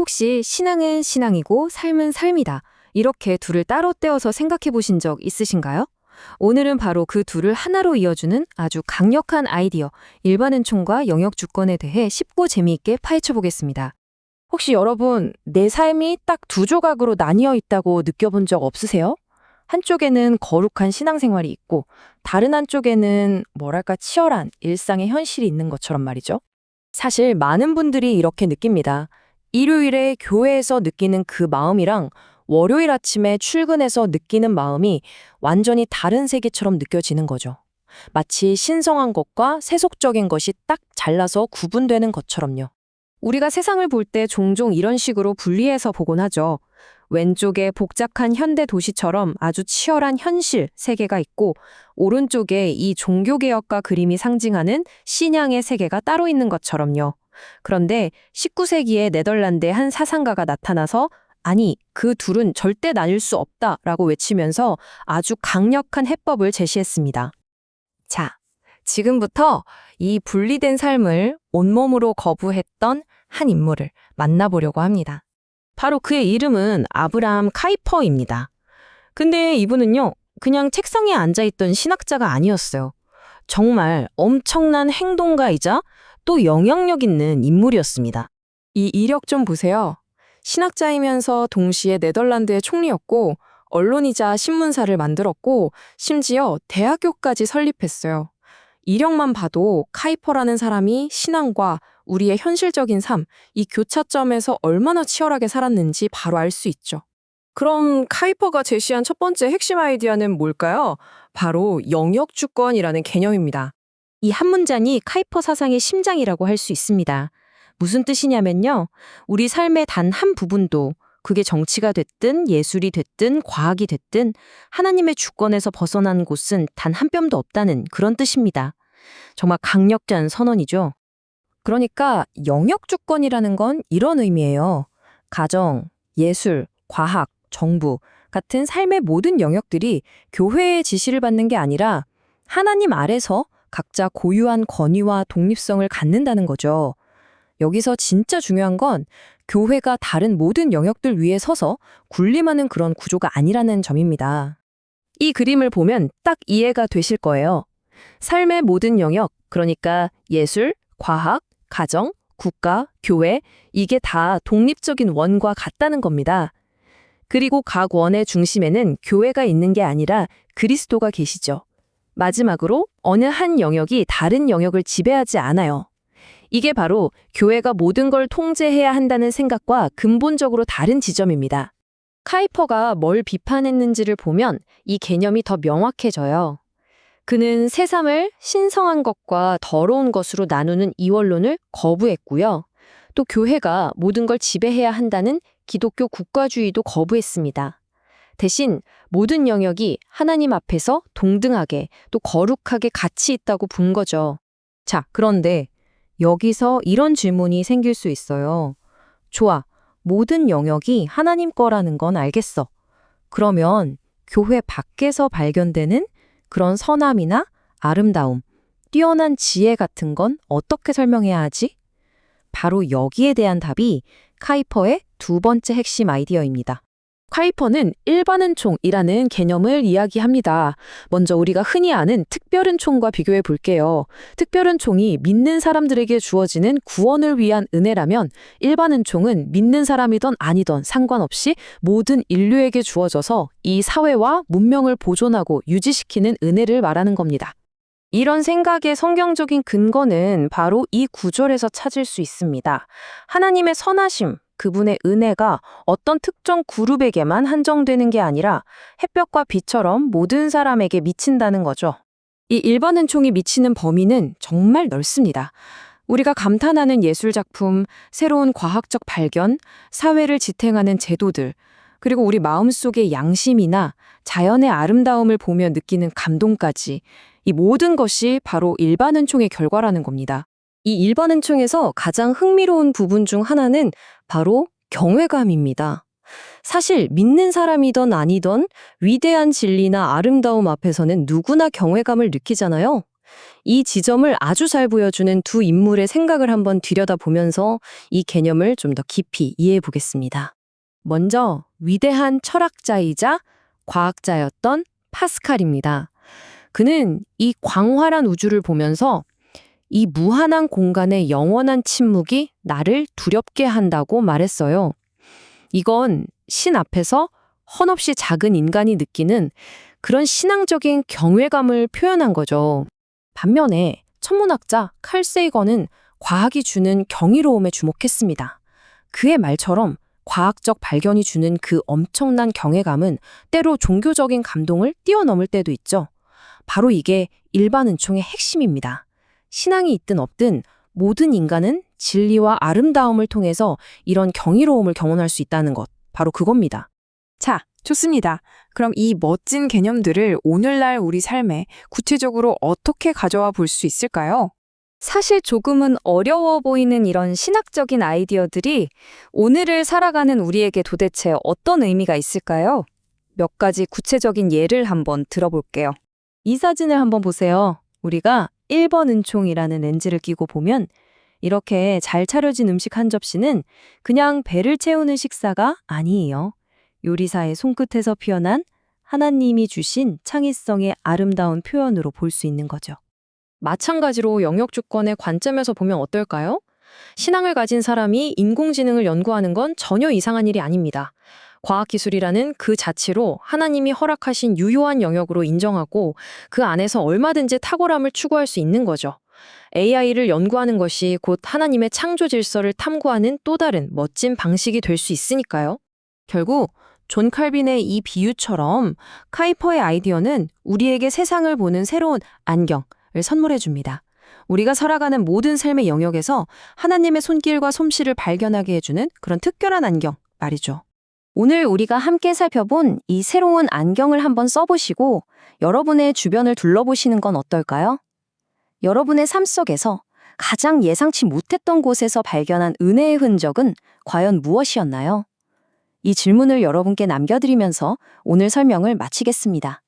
혹시 신앙은 신앙이고 삶은 삶이다. 이렇게 둘을 따로 떼어서 생각해 보신 적 있으신가요? 오늘은 바로 그 둘을 하나로 이어주는 아주 강력한 아이디어, 일반은총과 영역주권에 대해 쉽고 재미있게 파헤쳐 보겠습니다. 혹시 여러분, 내 삶이 딱 두 조각으로 나뉘어 있다고 느껴본 적 없으세요? 한쪽에는 거룩한 신앙생활이 있고, 다른 한쪽에는 치열한 일상의 현실이 있는 것처럼 말이죠. 사실 많은 분들이 이렇게 느낍니다. 일요일에 교회에서 느끼는 그 마음이랑 월요일 아침에 출근해서 느끼는 마음이 완전히 다른 세계처럼 느껴지는 거죠. 마치 신성한 것과 세속적인 것이 딱 잘라서 구분되는 것처럼요. 우리가 세상을 볼 때 종종 이런 식으로 분리해서 보곤 하죠. 왼쪽에 복잡한 현대 도시처럼 아주 치열한 현실 세계가 있고, 오른쪽에 이 종교개혁과 그림이 상징하는 신앙의 세계가 따로 있는 것처럼요. 그런데 19세기에 네덜란드의 한 사상가가 나타나서 아니, 그 둘은 절대 나뉠 수 없다라고 외치면서 아주 강력한 해법을 제시했습니다. 자, 지금부터 이 분리된 삶을 온몸으로 거부했던 한 인물을 만나보려고 합니다. 바로 그의 이름은 아브라함 카이퍼입니다. 근데 이분은요, 그냥 책상에 앉아있던 신학자가 아니었어요. 정말 엄청난 행동가이자 또 영향력 있는 인물이었습니다. 이 이력 좀 보세요. 신학자이면서 동시에 네덜란드의 총리였고, 언론이자 신문사를 만들었고, 심지어 대학교까지 설립했어요. 이력만 봐도 카이퍼라는 사람이 신앙과 우리의 현실적인 삶, 이 교차점에서 얼마나 치열하게 살았는지 바로 알 수 있죠. 그럼 카이퍼가 제시한 첫 번째 핵심 아이디어는 뭘까요? 바로 영역주권이라는 개념입니다. 이 한 문장이 카이퍼 사상의 심장이라고 할 수 있습니다. 무슨 뜻이냐면요. 우리 삶의 단 한 부분도 그게 정치가 됐든 예술이 됐든 과학이 됐든 하나님의 주권에서 벗어난 곳은 단 한 뼘도 없다는 그런 뜻입니다. 정말 강력한 선언이죠. 그러니까 영역주권이라는 건 이런 의미예요. 가정, 예술, 과학, 정부 같은 삶의 모든 영역들이 교회의 지시를 받는 게 아니라 하나님 아래서 각자 고유한 권위와 독립성을 갖는다는 거죠. 여기서 진짜 중요한 건 교회가 다른 모든 영역들 위에 서서 군림하는 그런 구조가 아니라는 점입니다. 이 그림을 보면 딱 이해가 되실 거예요. 삶의 모든 영역, 그러니까 예술, 과학, 가정, 국가, 교회, 이게 다 독립적인 원과 같다는 겁니다. 그리고 각 원의 중심에는 교회가 있는 게 아니라 그리스도가 계시죠. 마지막으로 어느 한 영역이 다른 영역을 지배하지 않아요. 이게 바로 교회가 모든 걸 통제해야 한다는 생각과 근본적으로 다른 지점입니다. 카이퍼가 뭘 비판했는지를 보면 이 개념이 더 명확해져요. 그는 새삼을 신성한 것과 더러운 것으로 나누는 이원론을 거부했고요. 또 교회가 모든 걸 지배해야 한다는 기독교 국가주의도 거부했습니다. 대신 모든 영역이 하나님 앞에서 동등하게 또 거룩하게 가치 있다고 본 거죠. 자, 그런데 여기서 이런 질문이 생길 수 있어요. 좋아, 모든 영역이 하나님 거라는 건 알겠어. 그러면 교회 밖에서 발견되는 그런 선함이나 아름다움, 뛰어난 지혜 같은 건 어떻게 설명해야 하지? 바로 여기에 대한 답이 카이퍼의 두 번째 핵심 아이디어입니다. 카이퍼는 일반은총이라는 개념을 이야기합니다. 먼저 우리가 흔히 아는 특별은총과 비교해 볼게요. 특별은총이 믿는 사람들에게 주어지는 구원을 위한 은혜라면 일반은총은 믿는 사람이든 아니든 상관없이 모든 인류에게 주어져서 이 사회와 문명을 보존하고 유지시키는 은혜를 말하는 겁니다. 이런 생각의 성경적인 근거는 바로 이 구절에서 찾을 수 있습니다. 하나님의 선하심, 그분의 은혜가 어떤 특정 그룹에게만 한정되는 게 아니라 햇볕과 빛처럼 모든 사람에게 미친다는 거죠. 이 일반은총이 미치는 범위는 정말 넓습니다. 우리가 감탄하는 예술작품, 새로운 과학적 발견, 사회를 지탱하는 제도들, 그리고 우리 마음속의 양심이나 자연의 아름다움을 보며 느끼는 감동까지 이 모든 것이 바로 일반은총의 결과라는 겁니다. 이 일반은총에서 가장 흥미로운 부분 중 하나는 바로 경외감입니다. 사실 믿는 사람이든 아니든 위대한 진리나 아름다움 앞에서는 누구나 경외감을 느끼잖아요. 이 지점을 아주 잘 보여주는 두 인물의 생각을 한번 들여다보면서 이 개념을 좀 더 깊이 이해해 보겠습니다. 먼저 위대한 철학자이자 과학자였던 파스칼입니다. 그는 이 광활한 우주를 보면서 이 무한한 공간의 영원한 침묵이 나를 두렵게 한다고 말했어요. 이건 신 앞에서 헌없이 작은 인간이 느끼는 그런 신앙적인 경외감을 표현한 거죠. 반면에 천문학자 칼 세이건은 과학이 주는 경이로움에 주목했습니다. 그의 말처럼 과학적 발견이 주는 그 엄청난 경외감은 때로 종교적인 감동을 뛰어넘을 때도 있죠. 바로 이게 일반 은총의 핵심입니다. 신앙이 있든 없든 모든 인간은 진리와 아름다움을 통해서 이런 경이로움을 경험할 수 있다는 것, 바로 그겁니다. 자, 좋습니다. 그럼 이 멋진 개념들을 오늘날 우리 삶에 구체적으로 어떻게 가져와 볼 수 있을까요? 사실 조금은 어려워 보이는 이런 신학적인 아이디어들이 오늘을 살아가는 우리에게 도대체 어떤 의미가 있을까요? 몇 가지 구체적인 예를 한번 들어볼게요. 이 사진을 한번 보세요. 우리가 1번 은총이라는 렌즈를 끼고 보면 이렇게 잘 차려진 음식 한 접시는 그냥 배를 채우는 식사가 아니에요. 요리사의 손끝에서 피어난 하나님이 주신 창의성의 아름다운 표현으로 볼 수 있는 거죠. 마찬가지로 영역 주권의 관점에서 보면 어떨까요? 신앙을 가진 사람이 인공지능을 연구하는 건 전혀 이상한 일이 아닙니다. 과학기술이라는 그 자체로 하나님이 허락하신 유효한 영역으로 인정하고 그 안에서 얼마든지 탁월함을 추구할 수 있는 거죠. AI를 연구하는 것이 곧 하나님의 창조 질서를 탐구하는 또 다른 멋진 방식이 될 수 있으니까요. 결국 존 칼빈의 이 비유처럼 카이퍼의 아이디어는 우리에게 세상을 보는 새로운 안경을 선물해 줍니다. 우리가 살아가는 모든 삶의 영역에서 하나님의 손길과 솜씨를 발견하게 해주는 그런 특별한 안경 말이죠. 오늘 우리가 함께 살펴본 이 새로운 안경을 한번 써보시고 여러분의 주변을 둘러보시는 건 어떨까요? 여러분의 삶 속에서 가장 예상치 못했던 곳에서 발견한 은혜의 흔적은 과연 무엇이었나요? 이 질문을 여러분께 남겨드리면서 오늘 설명을 마치겠습니다.